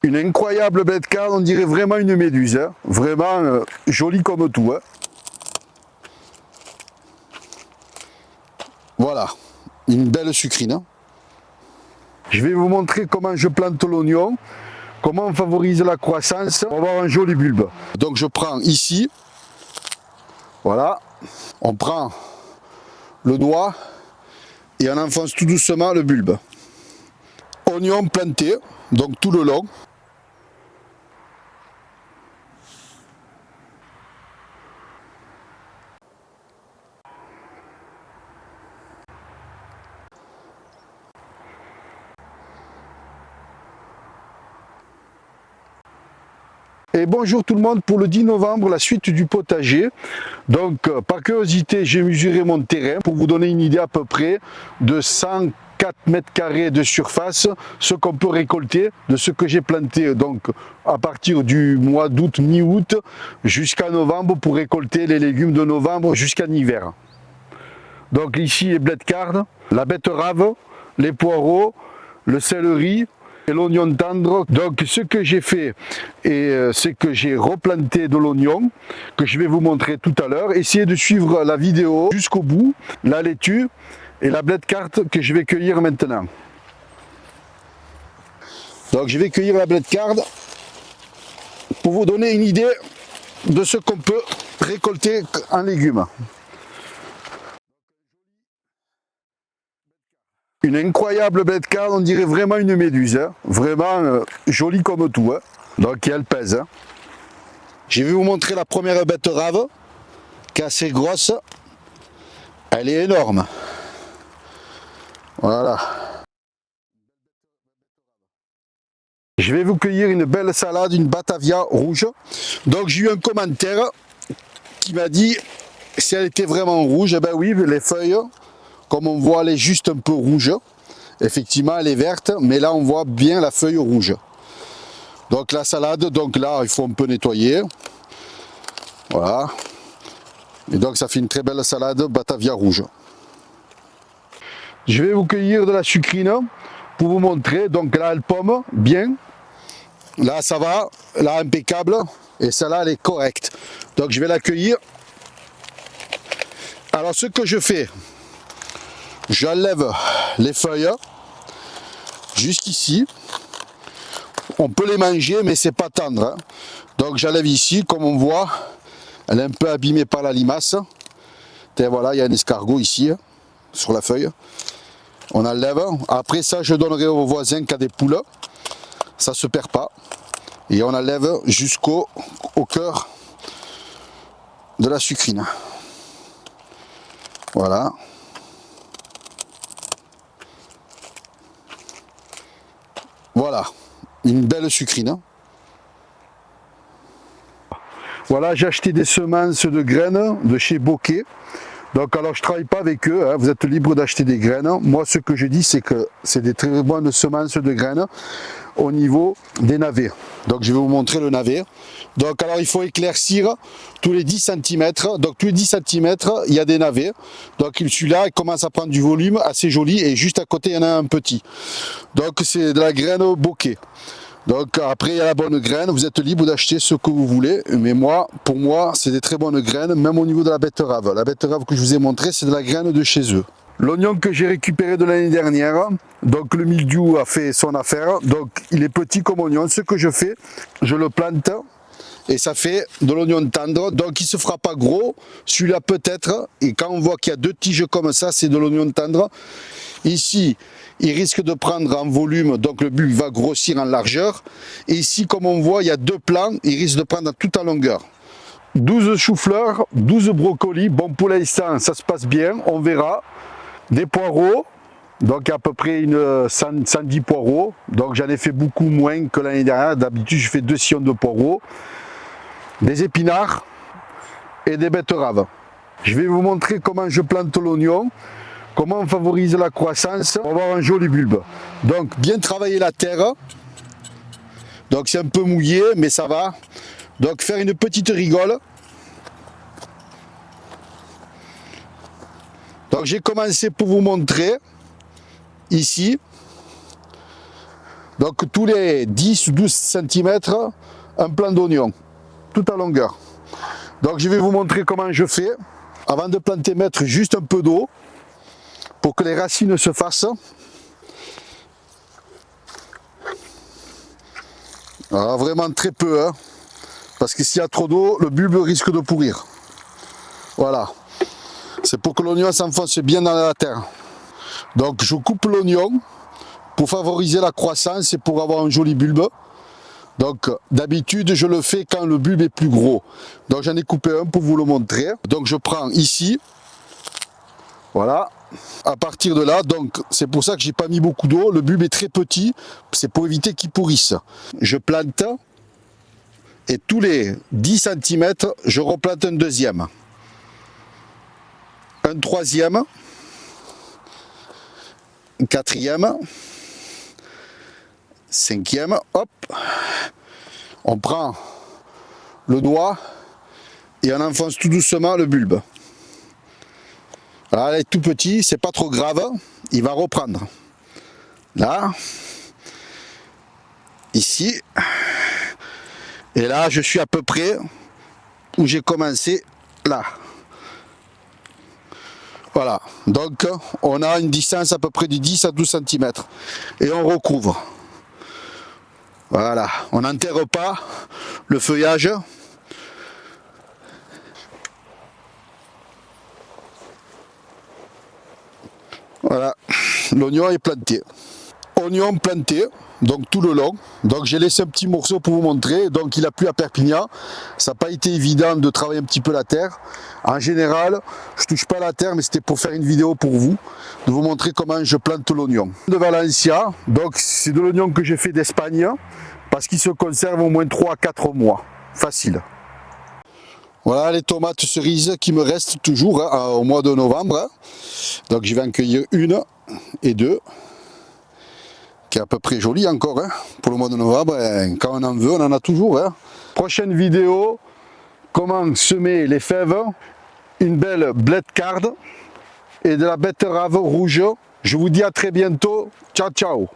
Une incroyable bête card, on dirait vraiment une méduse, hein. Vraiment jolie comme tout. Hein. Voilà, une belle sucrine. Hein. Je vais vous montrer comment je plante l'oignon, comment on favorise la croissance pour avoir un joli bulbe. Donc je prends ici, voilà, on prend le doigt et on enfonce tout doucement le bulbe. Oignon planté, donc tout le long. Et bonjour tout le monde, pour le 10 novembre, la suite du potager. Donc par curiosité, j'ai mesuré mon terrain pour vous donner une idée à peu près de 104 mètres carrés de surface, ce qu'on peut récolter de ce que j'ai planté donc à partir du mois d'août, mi-août jusqu'à novembre pour récolter les légumes de novembre jusqu'en hiver. Donc ici les blé de carne, la betterave, les poireaux, le céleri, et l'oignon tendre. Donc ce que j'ai fait, c'est que j'ai replanté de l'oignon, que je vais vous montrer tout à l'heure. Essayez de suivre la vidéo jusqu'au bout, la laitue et la blé de carte que je vais cueillir maintenant. Donc je vais cueillir la blé de carte pour vous donner une idée de ce qu'on peut récolter en légumes. Une incroyable blé de carte, on dirait vraiment une méduse, hein. Vraiment jolie comme tout. Hein. Donc elle pèse. Hein. Je vais vous montrer la première betterave, qui est assez grosse. Elle est énorme. Voilà. Je vais vous cueillir une belle salade, une batavia rouge. Donc j'ai eu un commentaire qui m'a dit si elle était vraiment rouge. Eh ben oui, les feuilles, comme on voit, elle est juste un peu rouge. Effectivement, elle est verte, mais là on voit bien la feuille rouge. Donc la salade, donc là il faut un peu nettoyer. Voilà. Et donc ça fait une très belle salade batavia rouge. Je vais vous cueillir de la sucrine pour vous montrer. Donc là elle pomme bien. Là ça va, là impeccable. Et celle-là elle est correcte. Donc je vais la cueillir. Alors ce que je fais, j'enlève les feuilles jusqu'ici. On peut les manger mais c'est pas tendre. Hein. Donc j'enlève ici, comme on voit, elle est un peu abîmée par la limace. Et voilà, il y a un escargot ici, sur la feuille. On enlève. Après ça, je donnerai aux voisins qui a des poules. Ça ne se perd pas. Et on enlève jusqu'au cœur de la sucrine. Voilà. Voilà. Une belle sucrine. Voilà, j'ai acheté des semences de graines de chez Bokeh. Donc alors je ne travaille pas avec eux, hein, vous êtes libre d'acheter des graines. Moi ce que je dis c'est que c'est des très bonnes semences de graines au niveau des navets. Donc je vais vous montrer le navet. Donc alors il faut éclaircir tous les 10 cm. Donc tous les 10 cm il y a des navets. Donc celui-là il commence à prendre du volume assez joli et juste à côté il y en a un petit. Donc c'est de la graine Bokeh. Donc après il y a la bonne graine, vous êtes libre d'acheter ce que vous voulez, mais moi, pour moi, c'est des très bonnes graines, même au niveau de la betterave. La betterave que je vous ai montré, c'est de la graine de chez eux. L'oignon que j'ai récupéré de l'année dernière, donc le mildiou a fait son affaire, donc il est petit comme oignon. Ce que je fais, je le plante et ça fait de l'oignon tendre, donc il ne se fera pas gros, celui-là peut-être, et quand on voit qu'il y a deux tiges comme ça, c'est de l'oignon tendre. Ici, il risque de prendre en volume, donc le bulbe va grossir en largeur. Et ici, comme on voit, il y a deux plans, il risque de prendre tout en longueur. 12 choux-fleurs, 12 brocolis, bon pour l'instant, ça se passe bien, on verra. Des poireaux, donc à peu près 110 poireaux, donc j'en ai fait beaucoup moins que l'année dernière, d'habitude je fais 2 sillons de poireaux. Des épinards et des betteraves. Je vais vous montrer comment je plante l'oignon. Comment on favorise la croissance pour avoir un joli bulbe. Donc bien travailler la terre. Donc c'est un peu mouillé mais ça va. Donc faire une petite rigole. Donc j'ai commencé pour vous montrer ici. Donc tous les 10 ou 12 cm, un plant d'oignon, tout à longueur. Donc je vais vous montrer comment je fais. Avant de planter, mettre juste un peu d'eau pour que les racines se fassent. Alors vraiment très peu, hein, parce que s'il y a trop d'eau, le bulbe risque de pourrir. Voilà. C'est pour que l'oignon s'enfonce bien dans la terre. Donc je coupe l'oignon pour favoriser la croissance et pour avoir un joli bulbe. Donc d'habitude je le fais quand le bulbe est plus gros. Donc j'en ai coupé un pour vous le montrer. Donc je prends ici. Voilà. À partir de là, donc c'est pour ça que j'ai pas mis beaucoup d'eau. Le bulbe est très petit. C'est pour éviter qu'il pourrisse. Je plante. Et tous les 10 cm, je replante un deuxième. Un troisième. Un quatrième. Cinquième. Hop. On prend le doigt et on enfonce tout doucement le bulbe. Là, il est tout petit, c'est pas trop grave. Il va reprendre. Là. Ici. Et là, je suis à peu près où j'ai commencé, là. Voilà. Donc, on a une distance à peu près de 10 à 12 cm. Et on recouvre. Voilà. On n'enterre pas le feuillage. Voilà. L'oignon est planté. Oignon planté. Donc tout le long, donc j'ai laissé un petit morceau pour vous montrer, donc il a plu à Perpignan, ça n'a pas été évident de travailler un petit peu la terre, en général je touche pas la terre mais c'était pour faire une vidéo pour vous, de vous montrer comment je plante l'oignon. De Valencia, donc c'est de l'oignon que j'ai fait d'Espagne, parce qu'il se conserve au moins 3 à 4 mois, facile. Voilà les tomates cerises qui me restent toujours hein, au mois de novembre, donc je vais en cueillir une et deux. Qui est à peu près joli encore hein, pour le mois de novembre. Quand on en veut, on en a toujours. Hein. Prochaine vidéo, comment semer les fèves, une belle blette card et de la betterave rouge. Je vous dis à très bientôt. Ciao, ciao.